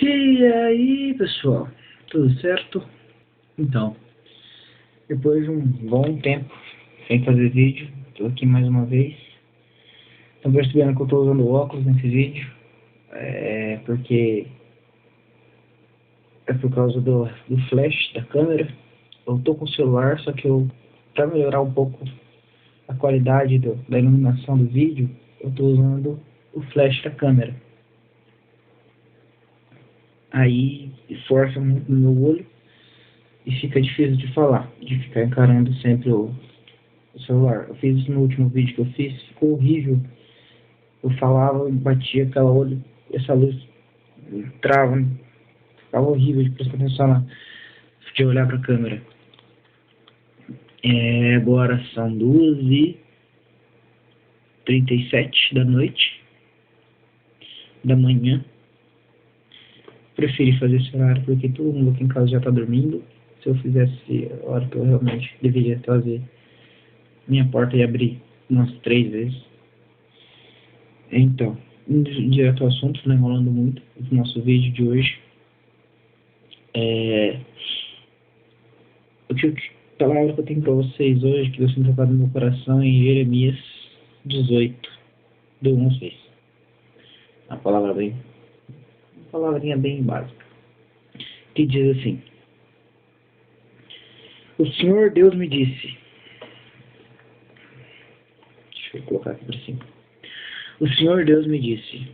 E aí, pessoal, tudo certo? Então, depois de um bom tempo sem fazer vídeo, tô aqui mais uma vez. Estão percebendo que eu tô usando óculos nesse vídeo, porque é por causa do flash da câmera. Eu tô com o celular, só que para melhorar um pouco a qualidade da iluminação do vídeo, eu tô usando o flash da câmera. Aí força muito no meu olho e fica difícil de falar, de ficar encarando sempre o celular. Eu fiz isso no último vídeo que eu fiz, ficou horrível. Eu falava, batia aquela olho, essa luz trava, ficava horrível de prestar atenção de olhar para a câmera. Agora são 2h37 da noite, da manhã. Preferi fazer esse horário porque todo mundo aqui em casa já está dormindo. Se eu fizesse a hora que eu realmente deveria fazer, minha porta ia abrir umas 3 vezes. Então, direto ao assunto, não enrolando muito, o nosso vídeo de hoje a palavra que eu tenho para vocês hoje, que Deus tem tocado no meu coração, em Jeremias 18, do 1 ao 6. Uma palavrinha bem básica, que diz assim: o Senhor Deus me disse, deixa eu colocar aqui para cima. O Senhor Deus me disse: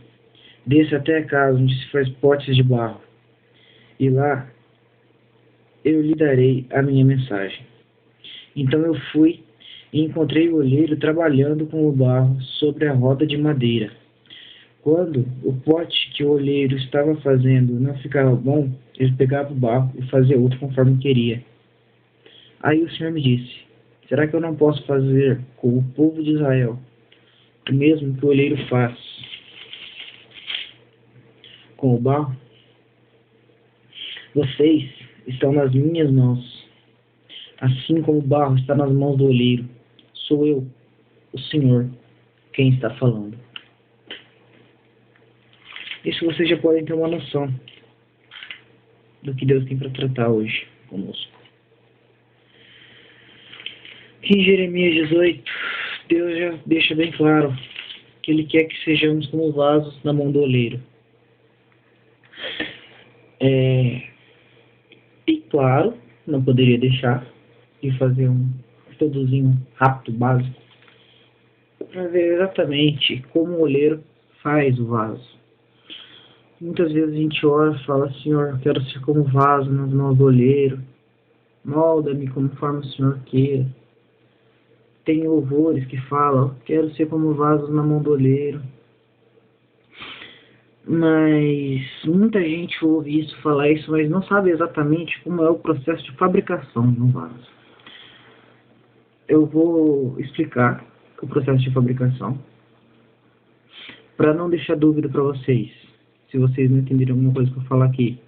desça até a casa onde se faz potes de barro, e lá eu lhe darei a minha mensagem. Então eu fui e encontrei o olheiro trabalhando com o barro sobre a roda de madeira. Quando o pote que o olheiro estava fazendo não ficava bom, ele pegava o barro e fazia outro conforme queria. Aí o Senhor me disse: será que eu não posso fazer com o povo de Israel o mesmo que o olheiro faz com o barro? Vocês estão nas minhas mãos, assim como o barro está nas mãos do olheiro. Sou eu, o Senhor, quem está falando. Isso vocês já podem ter uma noção do que Deus tem para tratar hoje conosco. Aqui em Jeremias 18, Deus já deixa bem claro que Ele quer que sejamos como vasos na mão do olheiro. E claro, não poderia deixar de fazer um estudozinho rápido, básico, para ver exatamente como o olheiro faz o vaso. Muitas vezes a gente ora e fala: Senhor, eu quero ser como vaso nas mãos do olheiro, molda-me conforme o Senhor queira. Tem louvores que falam: quero ser como vaso na mão do olheiro. Mas muita gente ouve isso, falar isso, mas não sabe exatamente como é o processo de fabricação de um vaso. Eu vou explicar o processo de fabricação para não deixar dúvida para vocês. Se vocês não entenderem alguma coisa que eu falar aqui,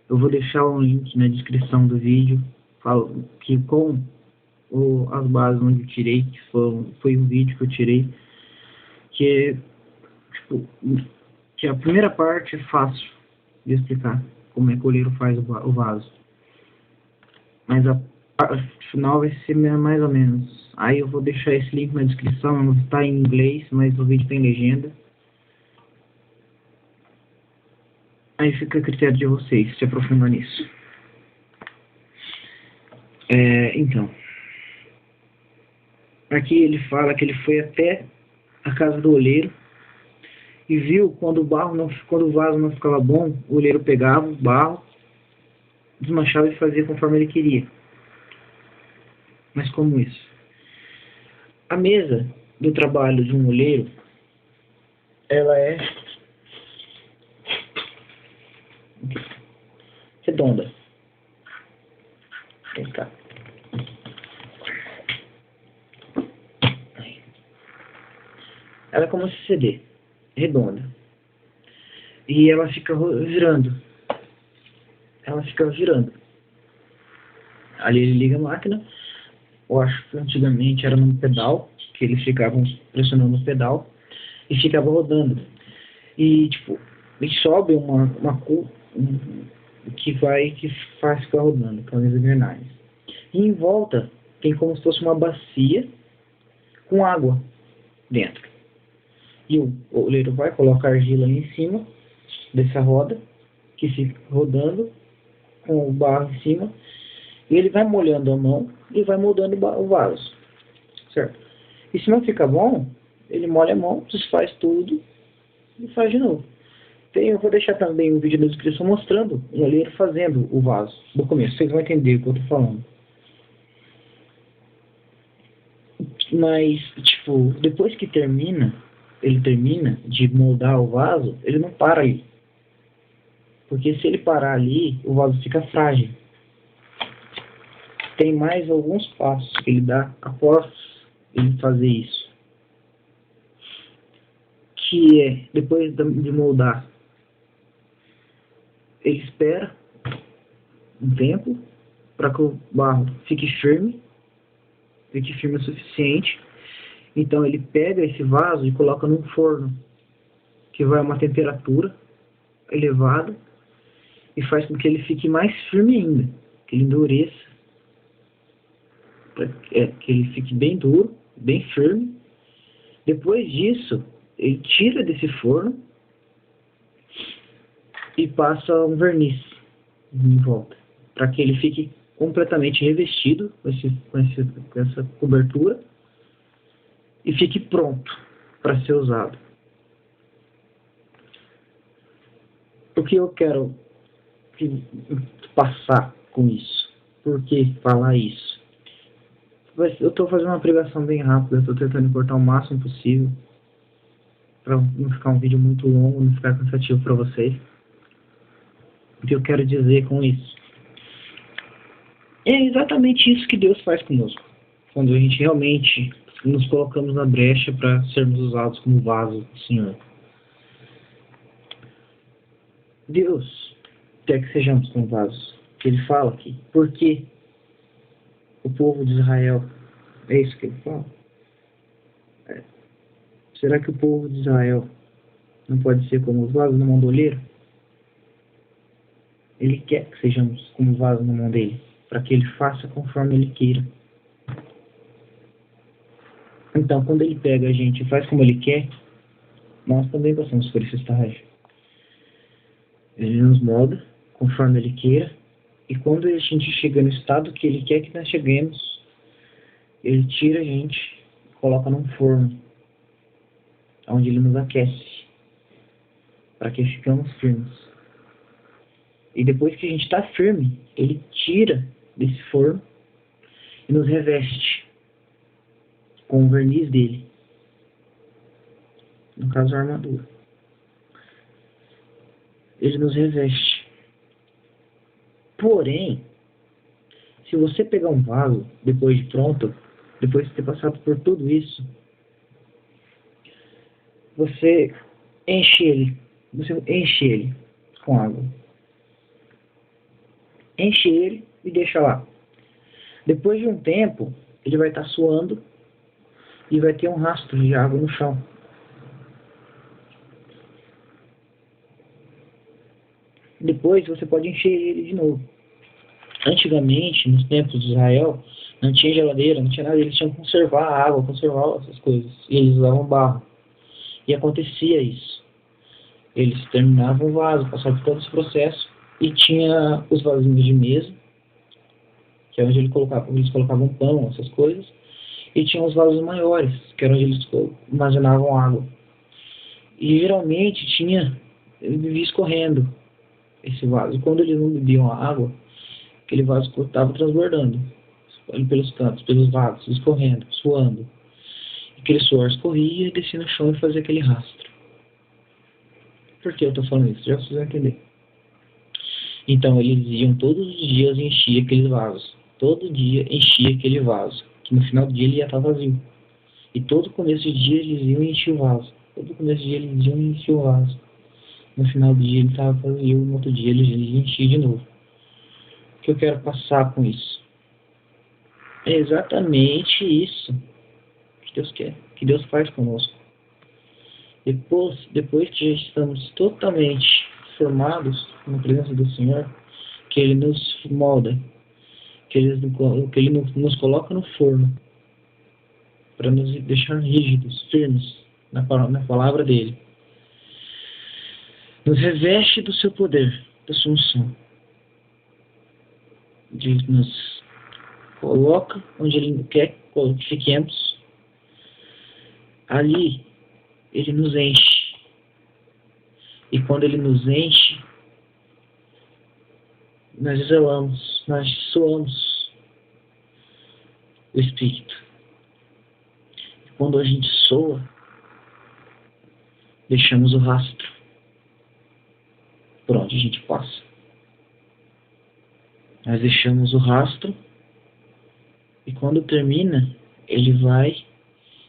eu vou deixar um link na descrição do vídeo que com as bases onde eu tirei, que foi um vídeo que eu tirei, que a primeira parte é fácil de explicar como é que o olheiro faz o vaso, mas a parte final vai ser mais ou menos. Aí eu vou deixar esse link na descrição, não está em inglês, mas o vídeo tem legenda. Aí fica a critério de vocês se aprofundar nisso. Então, aqui ele fala que ele foi até a casa do olheiro e viu quando o vaso não ficava bom, o olheiro pegava o barro, desmanchava e fazia conforme ele queria. Mas como isso? A mesa do trabalho de um olheiro, ela é redonda. Vem cá. Ela é como esse CD, redonda. E ela fica girando. Ali ele liga a máquina. Eu acho que antigamente era num pedal, que eles ficavam pressionando o pedal e ficava rodando. E tipo, ele sobe que faz ficar rodando, com as engrenagens. E em volta tem como se fosse uma bacia com água dentro. E o oleiro vai colocar argila ali em cima dessa roda, que fica rodando com o barro em cima, e ele vai molhando a mão e vai moldando o vaso, certo? E se não fica bom, ele molha a mão, desfaz tudo e faz de novo. Eu vou deixar também um vídeo na descrição mostrando um oleiro fazendo o vaso do começo, vocês vão entender o que eu tô falando. Mas, tipo, depois que ele termina de moldar o vaso, ele não para ali. Porque se ele parar ali, o vaso fica frágil. Tem mais alguns passos que ele dá após ele fazer isso. Que é, depois de moldar, ele espera um tempo para que o barro fique firme o suficiente. Então ele pega esse vaso e coloca num forno que vai a uma temperatura elevada e faz com que ele fique mais firme ainda, que ele endureça, que ele fique bem duro, bem firme. Depois disso, ele tira desse forno e passa um verniz em volta, para que ele fique completamente revestido com essa cobertura e fique pronto para ser usado. O que eu quero passar com isso? Por que falar isso? Eu estou fazendo uma pregação bem rápida, estou tentando cortar o máximo possível para não ficar um vídeo muito longo, não ficar cansativo para vocês. O que eu quero dizer com isso? É exatamente isso que Deus faz conosco, quando a gente realmente nos colocamos na brecha para sermos usados como vaso do Senhor. Deus quer que sejamos como vasos. Ele fala aqui. Por que o povo de Israel? É isso que ele fala? Será que o povo de Israel não pode ser como os vasos na mão do oleiro? Ele quer que sejamos como vasos na mão dele, para que ele faça conforme ele queira. Então, quando ele pega a gente e faz como ele quer, nós também passamos por esse estágio. Ele nos molda conforme ele queira, e quando a gente chega no estado que ele quer que nós cheguemos, ele tira a gente e coloca num forno, onde ele nos aquece, para que ficamos firmes. E depois que a gente está firme, ele tira desse forno e nos reveste com o verniz dele, no caso a armadura. Ele nos reveste. Porém, se você pegar um vaso depois de pronto, depois de ter passado por tudo isso, você enche ele com água. Enche ele e deixa lá. Depois de um tempo, ele vai estar suando e vai ter um rastro de água no chão. Depois você pode encher ele de novo. Antigamente, nos tempos de Israel, não tinha geladeira, não tinha nada, eles tinham que conservar a água, conservar essas coisas. E eles usavam barro. E acontecia isso. Eles terminavam o vaso, passavam por todo esse processo, e tinha os vasinhos de mesa, que é onde eles colocavam pão, essas coisas, e tinha os vasos maiores, que era onde eles armazenavam água. E geralmente ele vivia escorrendo esse vaso. E quando eles não bebiam a água, aquele vaso estava transbordando pelos cantos, pelos vasos, escorrendo, suando. E aquele suor escorria, descia no chão e fazia aquele rastro. Por que eu estou falando isso? Já vocês vão entender. Então eles iam todos os dias e enchiam aqueles vasos. Todo dia enchia aquele vaso, que no final do dia ele ia estar vazio. E todo começo de dia eles iam e enchiam o vaso. Todo começo de dia eles iam e enchiam o vaso. No final do dia ele estava vazio, no outro dia eles enchiam de novo. O que eu quero passar com isso? É exatamente isso que Deus quer, que Deus faz conosco. Depois que já estamos totalmente formados na presença do Senhor, que Ele nos molda, que Ele nos coloca no forno, para nos deixar rígidos, firmes na palavra dEle. Nos reveste do seu poder, da sua unção. Ele nos coloca onde Ele quer que fiquemos. Ali, Ele nos enche. E quando Ele nos enche, nós exalamos, nós soamos o Espírito. E quando a gente soa, deixamos o rastro por onde a gente passa. Nós deixamos o rastro e quando termina, Ele vai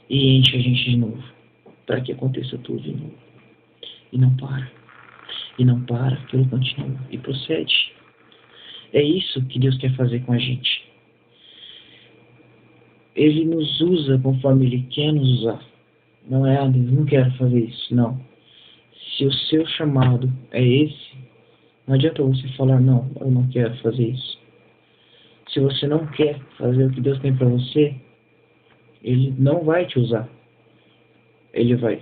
e enche a gente de novo, para que aconteça tudo de novo. E não para. E não para, que Ele continua e procede. É isso que Deus quer fazer com a gente. Ele nos usa conforme Ele quer nos usar. Não é, Deus, não quero fazer isso. Não. Se o seu chamado é esse, não adianta você falar, não, eu não quero fazer isso. Se você não quer fazer o que Deus tem para você, Ele não vai te usar. Ele vai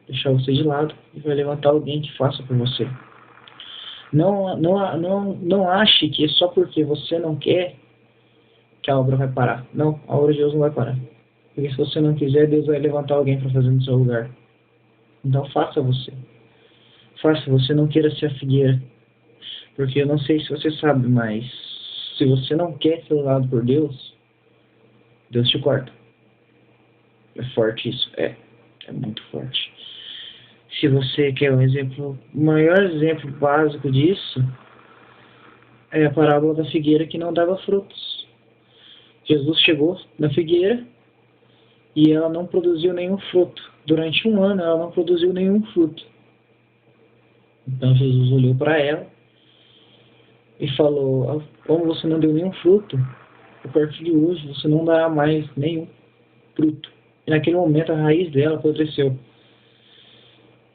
deixar você de lado e vai levantar alguém que faça por você. Não ache que é só porque você não quer que a obra vai parar. Não, a obra de Deus não vai parar. Porque se você não quiser, Deus vai levantar alguém para fazer no seu lugar. Então faça você. Faça, você não queira ser a figueira. Porque eu não sei se você sabe, mas se você não quer ser usado por Deus, Deus te corta. É forte isso? É muito forte. Se você quer um exemplo, o maior exemplo básico disso é a parábola da figueira que não dava frutos. Jesus chegou na figueira e ela não produziu nenhum fruto. Durante 1 ano ela não produziu nenhum fruto. Então Jesus olhou para ela e falou, como você não deu nenhum fruto, a partir de hoje você não dará mais nenhum fruto. E naquele momento a raiz dela apodreceu.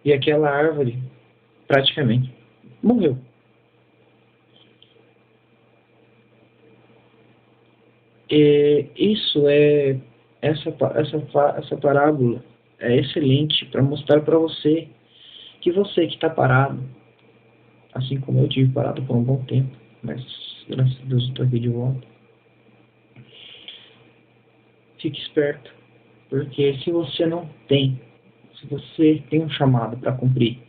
E aquela árvore praticamente morreu. E isso essa parábola é excelente para mostrar para você que está parado, assim como eu tive parado por um bom tempo, mas graças a Deus eu estou aqui de volta. Fique esperto, porque se você tem um chamado para cumprir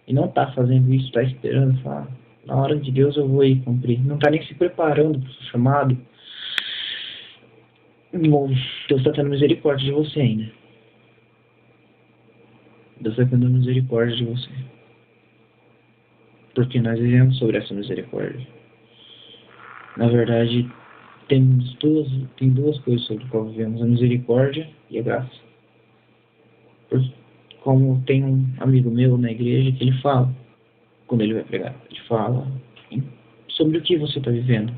e não está fazendo isso, está esperando, fala, na hora de Deus eu vou ir cumprir, não está nem se preparando para o seu chamado, bom, Deus está tendo misericórdia de você ainda. Deus está tendo misericórdia de você. Porque nós vivemos sobre essa misericórdia. Na verdade, tem duas coisas sobre as quais vivemos, a misericórdia e a graça. Como tem um amigo meu na igreja que ele fala, quando ele vai pregar, ele fala sobre o que você está vivendo.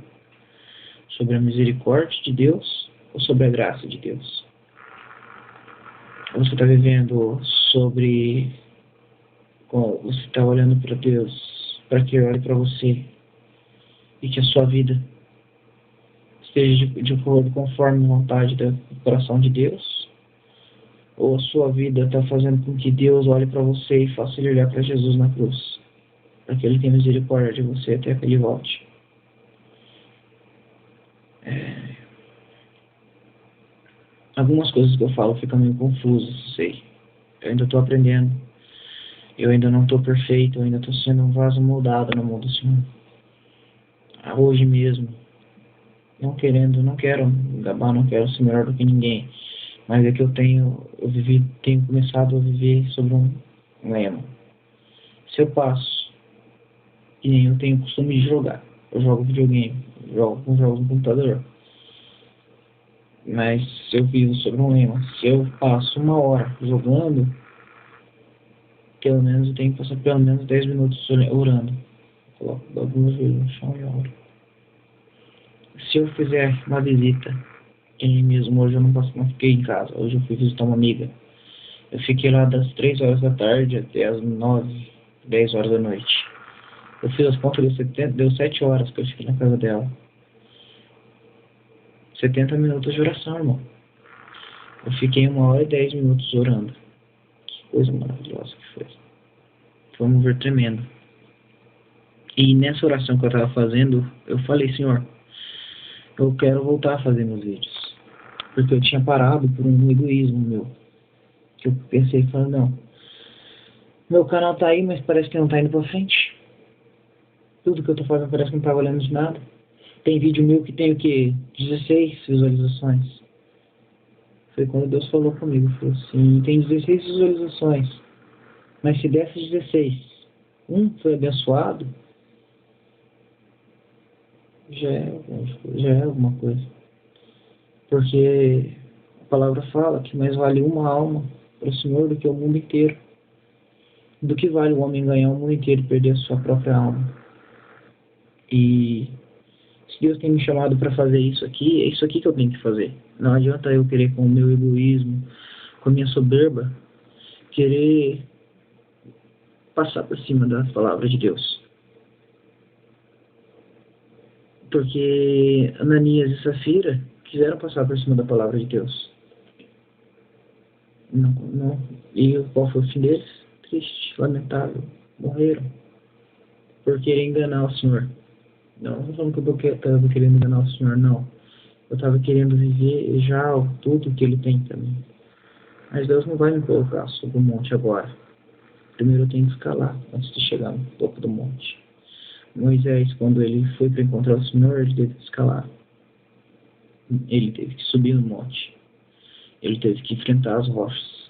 Sobre a misericórdia de Deus ou sobre a graça de Deus? Você está vivendo sobre... Você está olhando para Deus, para que Ele olhe para você e que a sua vida esteja de acordo conforme a vontade do coração de Deus? Ou a sua vida está fazendo com que Deus olhe para você e faça Ele olhar para Jesus na cruz, para que Ele tenha misericórdia de você até que Ele volte? Algumas coisas que eu falo ficam meio confusas, sei. Eu ainda estou aprendendo. Eu ainda não estou perfeito, eu ainda estou sendo um vaso moldado na mão do Senhor. Hoje mesmo, não quero gabar, não quero ser melhor do que ninguém. Mas é que tenho começado a viver sobre um lema. Se eu passo, e nem eu tenho o costume de jogar, eu jogo videogame, jogo jogos no computador. Mas eu vivo sobre um lema. Se eu passo 1 hora jogando, pelo menos eu tenho que passar pelo menos 10 minutos orando. Coloco algumas vezes no chão e oro. Se eu fizer uma visita, em mesmo hoje eu não fiquei em casa. Hoje eu fui visitar uma amiga. Eu fiquei lá das 3 horas da tarde até as 9, 10 horas da noite. Eu fiz as contas, deu 7 horas que eu fiquei na casa dela. 70 minutos de oração, irmão. Eu fiquei 1 hora e 10 minutos orando. Que coisa maravilhosa que foi. Foi um mover tremendo. E nessa oração que eu estava fazendo, eu falei, Senhor, eu quero voltar a fazer meus vídeos. Porque eu tinha parado por um egoísmo meu. Que eu pensei, falando, não, meu canal tá aí, mas parece que não tá indo pra frente. Tudo que eu tô fazendo parece que não tá valendo de nada. Tem vídeo meu que tem o quê? 16 visualizações. Foi quando Deus falou comigo, falou assim, tem 16 visualizações. Mas se dessas 16, um foi abençoado, já é alguma coisa. Porque a palavra fala que mais vale uma alma para o Senhor do que o mundo inteiro. Do que vale o homem ganhar o mundo inteiro e perder a sua própria alma. E se Deus tem me chamado para fazer isso aqui, é isso aqui que eu tenho que fazer. Não adianta eu querer, com o meu egoísmo, com a minha soberba, querer passar por cima das palavras de Deus. Porque Ananias e Safira quiseram passar por cima da palavra de Deus. Não. E qual foi o fim deles? Triste, lamentável. Morreram por querer enganar o Senhor. Não estou falando que eu estava querendo enganar o Senhor, não. Eu estava querendo viver já tudo que Ele tem para mim. Mas Deus não vai me colocar sobre o monte agora. Primeiro eu tenho que escalar antes de chegar no topo do monte. Moisés, quando ele foi para encontrar o Senhor, ele teve que escalar. Ele teve que subir no monte. Ele teve que enfrentar as rochas.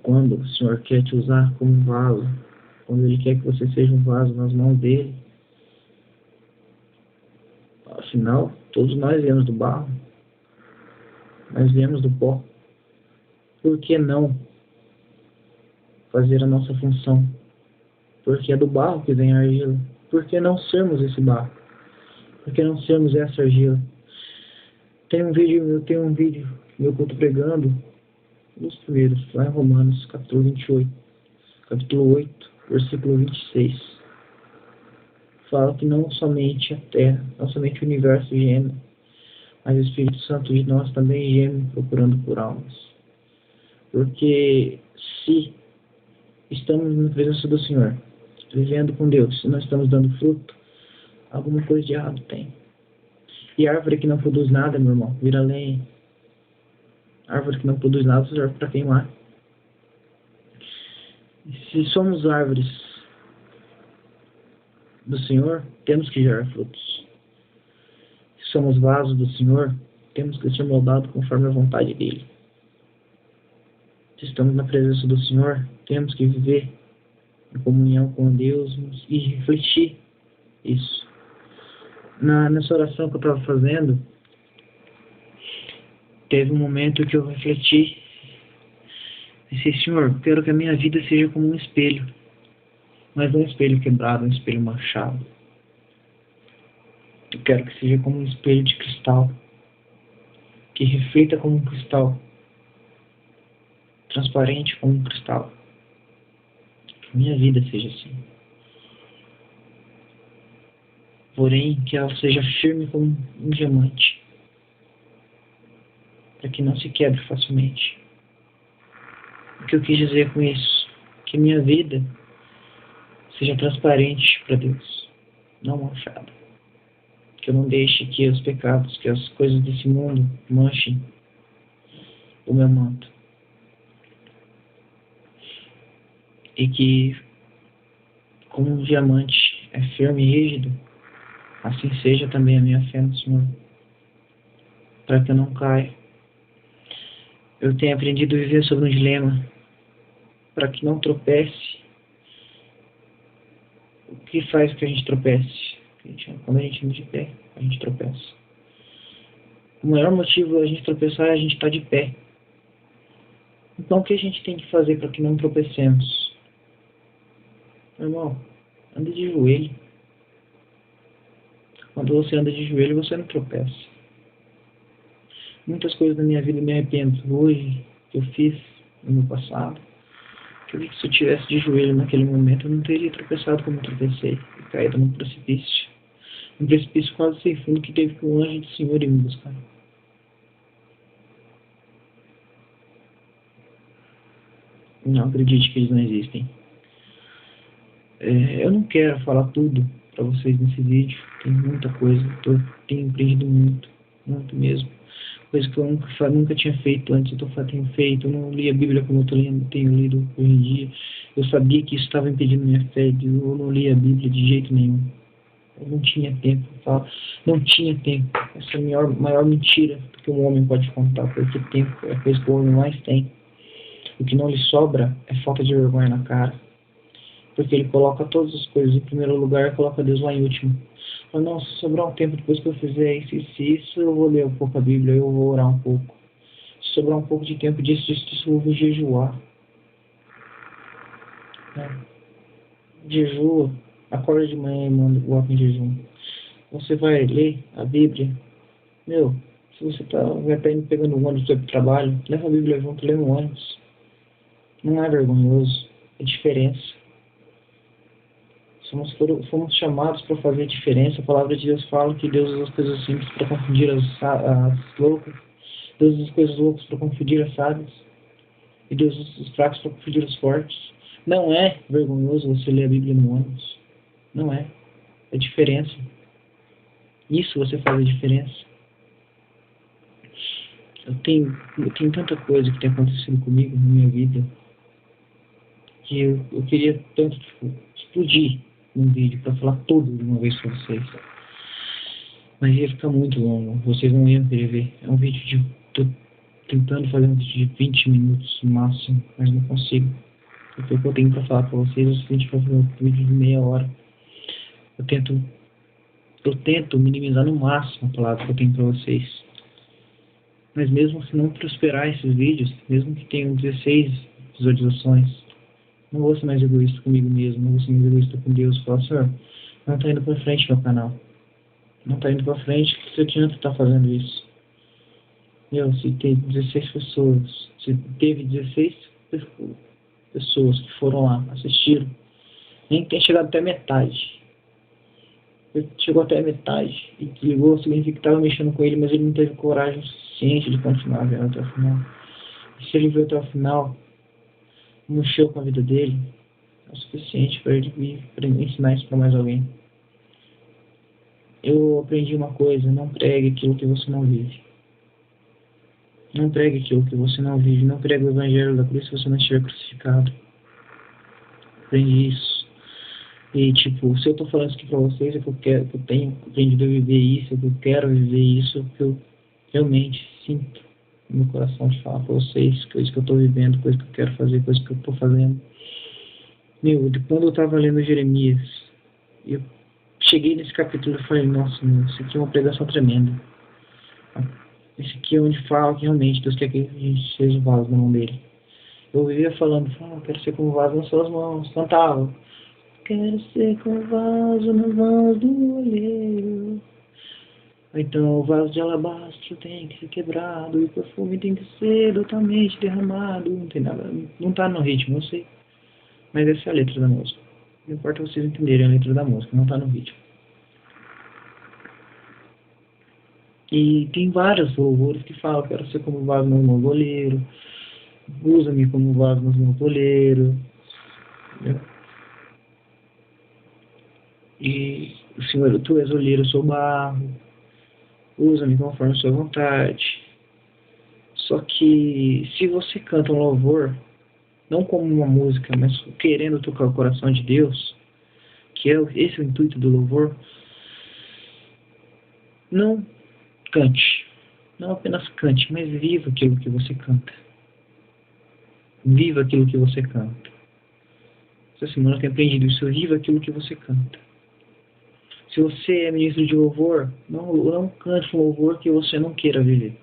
Quando o Senhor quer te usar como um vaso, quando Ele quer que você seja um vaso nas mãos dEle, afinal, todos nós viemos do barro, nós viemos do pó. Por que não fazer a nossa função? Porque é do barro que vem a argila. Por que não sermos esse barro? Por que não sermos essa argila? Eu tenho um vídeo meu que eu estou pregando, nos primeiros, lá em Romanos, capítulo 28, capítulo 8, versículo 26. Fala que não somente a terra, não somente o universo geme, mas o Espírito Santo de nós também geme procurando por almas. Porque se estamos na presença do Senhor, vivendo com Deus, se não estamos dando fruto, alguma coisa de errado tem. E árvore que não produz nada, meu irmão, vira lenha. Árvore que não produz nada serve para queimar. Se somos árvores do Senhor, temos que gerar frutos. Se somos vasos do Senhor, temos que ser moldados conforme a vontade dEle. Se estamos na presença do Senhor, temos que viver em comunhão com Deus e refletir isso. Nessa oração que eu estava fazendo, teve um momento que eu refleti. Disse, Senhor, eu quero que a minha vida seja como um espelho. Mas não um espelho quebrado, um espelho manchado. Eu quero que seja como um espelho de cristal. Que reflita como um cristal. Transparente como um cristal. Que minha vida seja assim. Porém, que ela seja firme como um diamante. Para que não se quebre facilmente. O que eu quis dizer com isso? Que minha vida seja transparente para Deus, não manchada. Que eu não deixe que os pecados, que as coisas desse mundo manchem o meu manto. E que, como um diamante é firme e rígido, assim seja também a minha fé no Senhor. Para que eu não caia. Eu tenho aprendido a viver sobre um dilema. Para que não tropece. O que faz que a gente tropece? Quando a gente anda de pé, a gente tropeça. O maior motivo da gente tropeçar é a gente estar de pé. Então o que a gente tem que fazer para que não tropecemos? Meu irmão, anda de joelho. Quando você anda de joelho, você não tropeça. Muitas coisas da minha vida me arrependo hoje, que eu fiz no meu passado, Porque se eu tivesse de joelho naquele momento, eu não teria tropeçado como eu tropecei e caído num precipício. Um precipício quase sem fundo que teve que um anjo do Senhor ir me buscar. Não acredite que eles não existem. Eu não quero falar tudo para vocês nesse vídeo. Tem muita coisa. Tenho aprendido muito. Muito mesmo. Coisa que eu nunca tinha feito antes. Tenho feito. Eu não li a Bíblia como eu tenho lido hoje em dia. Eu sabia que isso estava impedindo minha fé. Eu não li a Bíblia de jeito nenhum. Eu não tinha tempo. Não tinha tempo. Essa é a maior mentira que um homem pode contar. Porque tempo é a coisa que o homem mais tem. O que não lhe sobra é falta de vergonha na cara. Porque ele coloca todas as coisas em primeiro lugar e coloca Deus lá em último. Mas não, se sobrar um tempo depois que eu fizer isso, eu vou ler um pouco a Bíblia, eu vou orar um pouco. Se sobrar um pouco de tempo disso, eu vou jejuar. Jejua, acorda de manhã e manda coloca em jejum. Você vai ler a Bíblia. Se você vai estar indo pegando o ônibus para o trabalho, leva a Bíblia junto, lê no ônibus. Não é vergonhoso, é diferença. Fomos chamados para fazer diferença. A palavra de Deus fala que Deus usa as coisas simples para confundir as loucas. Deus usa as coisas loucas para confundir as sábias. E Deus usa os fracos para confundir os fortes. Não é vergonhoso você ler a Bíblia no ônibus. Não é. É diferença. Isso você faz a diferença. Eu tenho tanta coisa que tem acontecido comigo na minha vida que eu queria tanto explodir um vídeo para falar tudo de uma vez para vocês. Mas ia ficar muito longo. Vocês não iam querer ver. É um vídeo de... Tô tentando fazer um vídeo de 20 minutos no máximo, mas não consigo. Porque o que eu tenho para falar para vocês é o seguinte: para fazer um vídeo de meia hora. Eu tento minimizar no máximo a palavra que eu tenho para vocês. Mas mesmo se não prosperar esses vídeos, mesmo que tenham 16 visualizações, não vou ser mais egoísta comigo mesmo, não vou ser mais egoísta com Deus. Falar, Senhor, não está indo para frente meu canal. Não está indo para frente, que você adianta estar fazendo isso? Se tem 16 pessoas, se teve 16 pessoas que foram lá, assistiram, nem tem chegado até metade. Ele chegou até a metade e desligou, significa que estava mexendo com ele, mas ele não teve coragem suficiente de continuar vendo até o final. E se ele viu até o final, mexeu com a vida dele, é o suficiente para ele vir para ensinar isso para mais alguém. Eu aprendi uma coisa: não pregue aquilo que você não vive. Não pregue aquilo que você não vive. Não pregue o evangelho da cruz se você não estiver crucificado. Aprendi isso. E se eu tô falando isso aqui pra vocês, é porque eu tenho aprendido a viver isso, é que eu quero viver isso, é que eu realmente sinto no meu coração de falar pra vocês, coisas que eu tô vivendo, coisas que eu quero fazer, coisas que eu tô fazendo. Quando eu tava lendo Jeremias, eu cheguei nesse capítulo e falei, nossa, isso aqui é uma pregação tremenda. Esse aqui é onde fala que realmente Deus quer que a gente seja vaso na mão dele. Eu vivia falando, eu quero ser como vaso nas suas mãos, cantava. Quero ser como vaso nas mãos do olheiro. Então o vaso de alabastro tem que ser quebrado e o perfume tem que ser totalmente derramado. Não tem nada, não tá no ritmo, eu sei. Mas essa é a letra da música. Não importa vocês entenderem a letra da música, não tá no ritmo. E tem vários louvores que falam, quero ser como vaso nas mãos do olheiro. Usa-me como vaso nas mãos do olheiro. Entendeu? E o Senhor, tu és olheiro, eu sou barro, usa-me conforme a sua vontade. Só que se você canta um louvor, não como uma música, mas querendo tocar o coração de Deus, esse é o intuito do louvor, não cante, não apenas cante, mas viva aquilo que você canta. Viva aquilo que você canta. Essa semana eu tenho aprendido isso, viva aquilo que você canta. Se você é ministro de louvor, não cante um louvor que você não queira viver.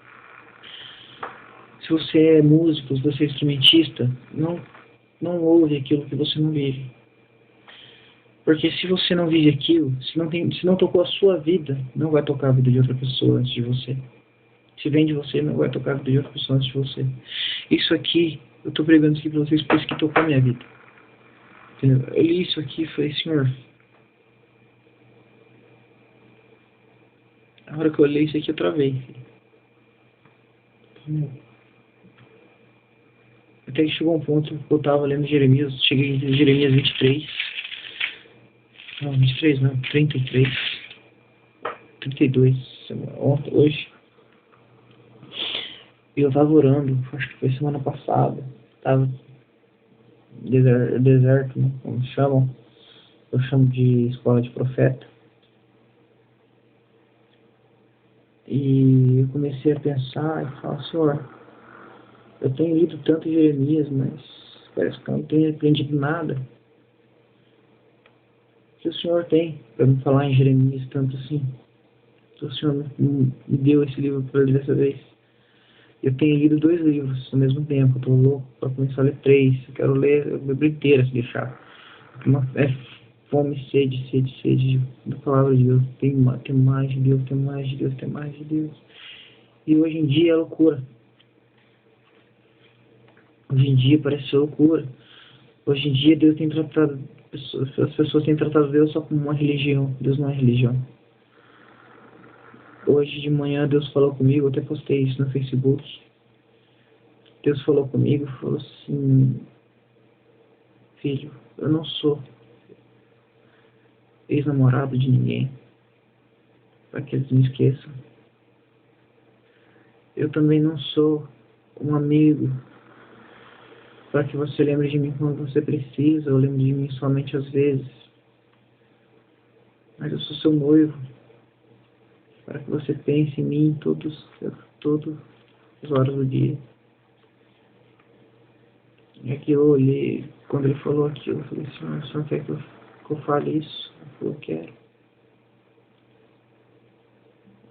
Se você é músico, se você é instrumentista, não ouve aquilo que você não vive. Porque se você não vive aquilo, se não tocou a sua vida, não vai tocar a vida de outra pessoa antes de você. Se vem de você, não vai tocar a vida de outra pessoa antes de você. Isso aqui, eu tô pregando isso aqui pra vocês, por isso que tocou a minha vida. Entendeu? Eu li isso aqui e falei, Senhor, a hora que eu olhei isso aqui eu travei. Até que chegou um ponto que eu tava lendo Jeremias, cheguei em Jeremias 23. Não, 23 não, 33. 32, ontem, hoje. E eu tava orando, acho que foi semana passada. Tava deserto, né, como chamam. Eu chamo de escola de profeta. E eu comecei a pensar e falar, Senhor, eu tenho lido tanto Jeremias, mas parece que eu não tenho aprendido nada. O que o Senhor tem para me falar em Jeremias tanto assim? Que o Senhor me deu esse livro para ler dessa vez. Eu tenho lido 2 livros ao mesmo tempo. Eu estou louco para começar a ler 3. Eu quero ler a Bíblia inteira se deixar. É fome, sede da palavra de Deus. Tem mais de Deus, tem mais de Deus, tem mais de Deus. E hoje em dia é loucura. Hoje em dia parece ser loucura. Hoje em dia Deus tem tratado, as pessoas têm tratado Deus só como uma religião. Deus não é religião. Hoje de manhã Deus falou comigo, eu até postei isso no Facebook. Deus falou comigo e falou assim, filho, eu não sou ex-namorado de ninguém, para que eles me esqueçam. Eu também não sou um amigo, para que você lembre de mim quando você precisa, ou lembre de mim somente às vezes. Mas eu sou seu noivo, para que você pense em mim todas as horas do dia. E aqui eu olhei, quando ele falou aquilo, eu falei, Senhor, o Senhor quer que eu fale isso? Ele falou, quero.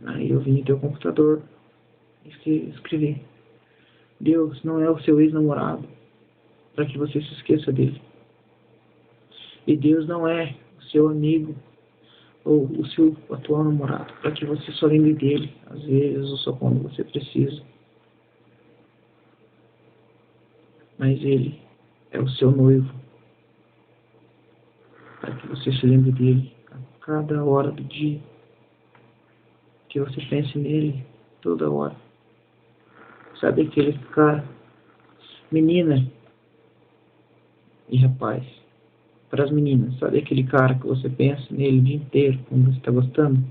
Aí eu vim no teu computador e escrevi, Deus não é o seu ex-namorado, para que você se esqueça dele. E Deus não é o seu amigo ou o seu atual namorado, para que você só lembre dele, às vezes ou só quando você precisa. Mas ele é o seu noivo, para que você se lembre dele a cada hora do dia, que você pense nele toda hora. Sabe aquele cara, menina e rapaz, para as meninas, sabe aquele cara que você pensa nele o dia inteiro quando você está gostando?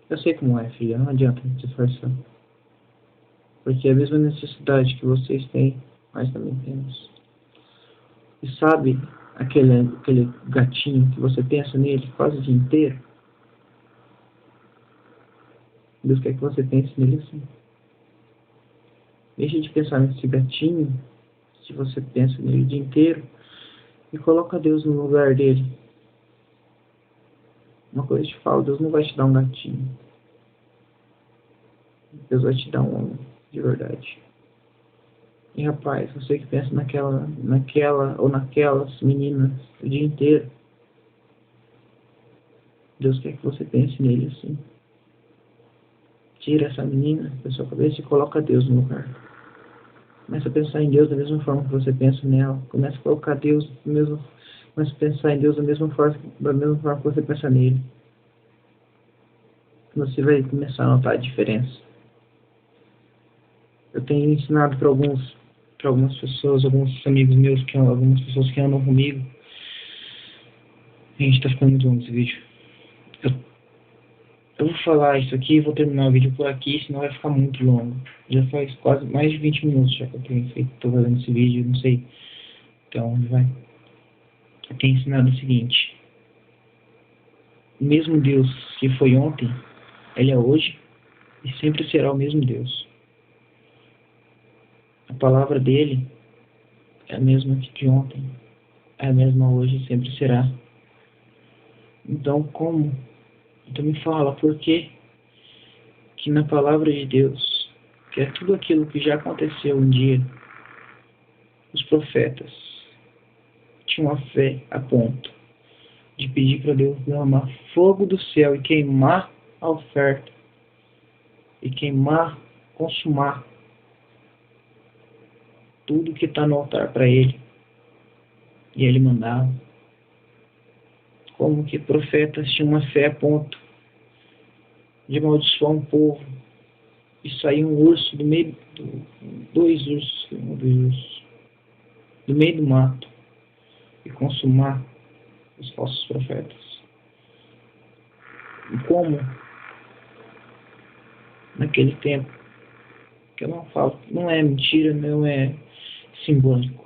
Eu sei como é, filha, não adianta te esforçar. Porque é a mesma necessidade que vocês têm, nós também temos. E sabe aquele gatinho que você pensa nele quase o dia inteiro? Deus quer que você pense nele assim. Deixa de pensar nesse gatinho, se você pensa nele o dia inteiro, e coloca Deus no lugar dele. Uma coisa eu te falo, Deus não vai te dar um gatinho. Deus vai te dar um homem de verdade. E rapaz, você que pensa naquela ou naquelas meninas o dia inteiro, Deus quer que você pense nele assim. Tira essa menina da sua cabeça e coloca Deus no lugar. Começa a pensar em Deus da mesma forma que você pensa nela. Começa a colocar Deus começa a pensar em Deus da mesma forma que você pensa nele. Você vai começar a notar a diferença. Eu tenho ensinado para algumas pessoas, alguns amigos meus, algumas pessoas que andam comigo. A gente tá ficando muito longo esse vídeo. Eu vou falar isso aqui e vou terminar o vídeo por aqui, senão vai ficar muito longo. Já faz quase mais de 20 minutos já que eu tô fazendo esse vídeo, não sei até onde vai. Eu tenho ensinado o seguinte: o mesmo Deus que foi ontem, Ele é hoje e sempre será o mesmo Deus. A palavra dele é a mesma que de ontem, é a mesma hoje e sempre será. Então me fala, por que na palavra de Deus, que é tudo aquilo que já aconteceu um dia, os profetas tinham a fé a ponto de pedir para Deus derramar fogo do céu e queimar a oferta, e queimar, consumar tudo que está no altar para ele. E ele mandava. Como que profetas tinham uma fé a ponto de amaldiçoar um povo e sair um urso do meio dois ursos, do meio do mato e consumar os falsos profetas. E como naquele tempo, que eu não falo, não é mentira, não é simbólico,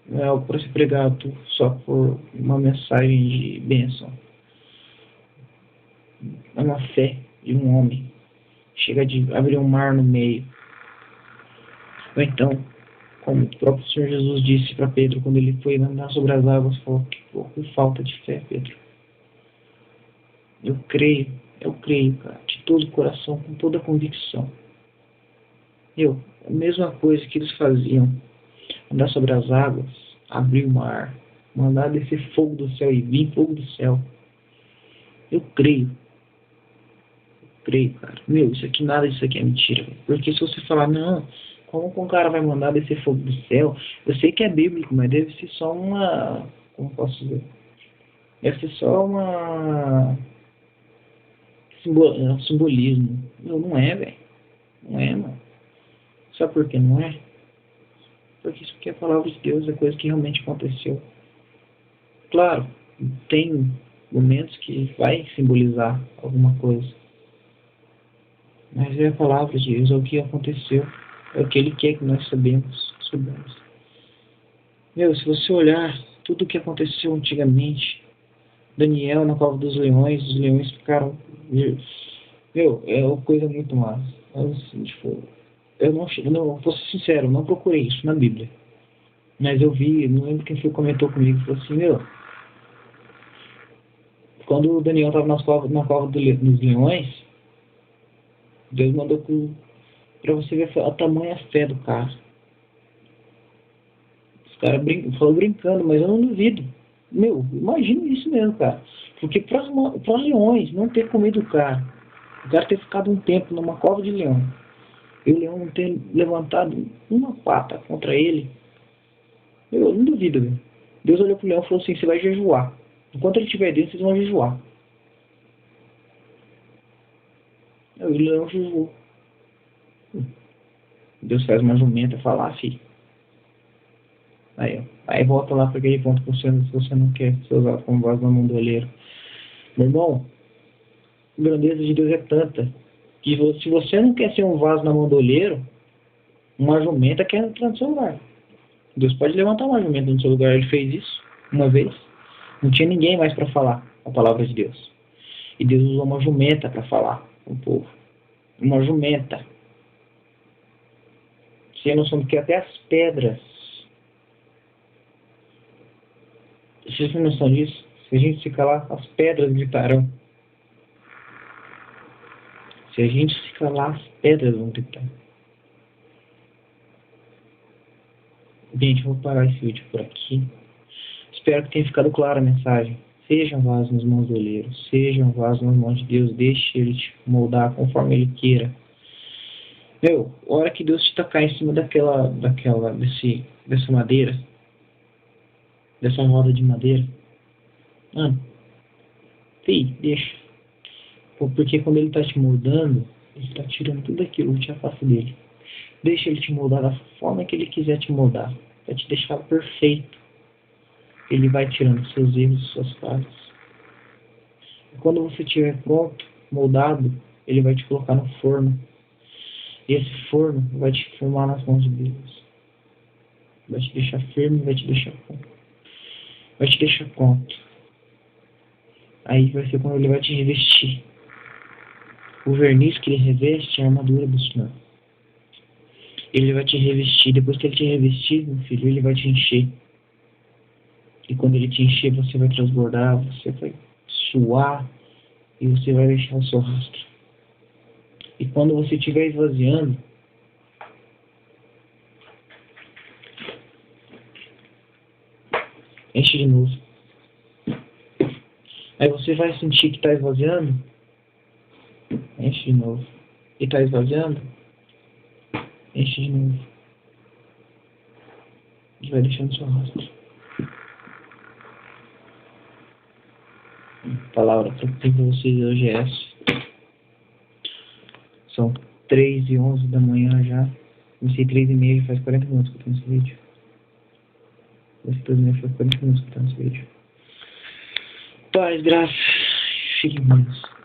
não é algo para ser pregado só por uma mensagem de bênção. É uma fé de um homem. Chega de abrir um mar no meio. Ou então, como o próprio Senhor Jesus disse para Pedro, quando ele foi andar sobre as águas, falou: que falta de fé, Pedro. Eu creio, cara, de todo o coração, com toda a convicção. A mesma coisa que eles faziam, andar sobre as águas, abrir o mar, mandar descer fogo do céu e vir fogo do céu. Eu creio, cara. Nada disso aqui é mentira. Porque se você falar, não, como que um cara vai mandar descer fogo do céu? Eu sei que é bíblico, mas deve ser só uma... Como posso dizer? Deve ser só um simbolismo. Não é, velho. Não é, mano. Sabe por que não é? Porque isso aqui é a palavra de Deus, é coisa que realmente aconteceu. Claro, tem momentos que vai simbolizar alguma coisa. Mas é a palavra de Deus, é o que aconteceu. É o que Ele quer que nós soubemos. Se você olhar tudo o que aconteceu antigamente, Daniel na cova dos leões, os leões ficaram... é uma coisa muito massa. Assim, eu não, vou ser sincero, não procurei isso na Bíblia. Mas eu vi, não lembro quem foi que comentou comigo, falou assim, quando o Daniel estava na cova dos leões, Deus mandou para você ver a tamanha fé do cara. Os caras falou brincando, mas eu não duvido. Imagina isso mesmo, cara. Porque para os leões não ter comido o cara ter ficado um tempo numa cova de leão, e o leão não ter levantado uma pata contra ele, eu não duvido, meu. Deus olhou pro leão e falou assim, você vai jejuar. Enquanto ele estiver dentro, vocês vão jejuar. E o leão jejuou. Deus faz uma jumenta falar, filho. Aí volta lá para aquele ponto que se você não quer ser usado como vaso na mão do oleiro. Meu irmão, a grandeza de Deus é tanta que se você não quer ser um vaso na mão do oleiro, uma jumenta quer entrar no seu lugar. Deus pode levantar uma jumenta no seu lugar. Ele fez isso uma vez. Não tinha ninguém mais para falar a palavra de Deus. E Deus usou uma jumenta para falar com o povo. Uma jumenta. Você tem noção de que até as pedras... Vocês têm noção disso? Se a gente se calar, as pedras gritarão. Se a gente se calar, as pedras vão gritar. Gente, eu vou parar esse vídeo por aqui. Espero que tenha ficado clara a mensagem. Seja um vaso nas mãos do oleiro. Seja um vaso nas mãos de Deus. Deixe Ele te moldar conforme Ele queira. A hora que Deus te tacar em cima dessa madeira, dessa roda de madeira, deixa. Porque quando Ele está te moldando, Ele está tirando tudo aquilo que te afasta dele. Deixa Ele te moldar da forma que Ele quiser te moldar. Para te deixar perfeito. Ele vai tirando seus erros e suas falhas. E quando você estiver pronto, moldado, Ele vai te colocar no forno. E esse forno vai te formar nas mãos de Deus. Vai te deixar firme, vai te deixar pronto. Vai te deixar pronto. Aí vai ser quando Ele vai te revestir. O verniz que Ele reveste é a armadura do Senhor. Ele vai te revestir. Depois que Ele te revestir, meu filho, Ele vai te encher. E quando Ele te encher, você vai transbordar, você vai suar e você vai deixar o seu rastro. E quando você estiver esvaziando, enche de novo. Aí você vai sentir que está esvaziando, enche de novo. E está esvaziando, enche de novo. e vai deixando seu rosto. A palavra que eu tenho para vocês hoje é essa. São 3h11 da manhã já. Comecei 3h30, faz 40 minutos que eu tô nesse vídeo. Esse 3h30 faz 40 minutos que eu tô nesse vídeo. Paz, graça. Fiquem com Deus.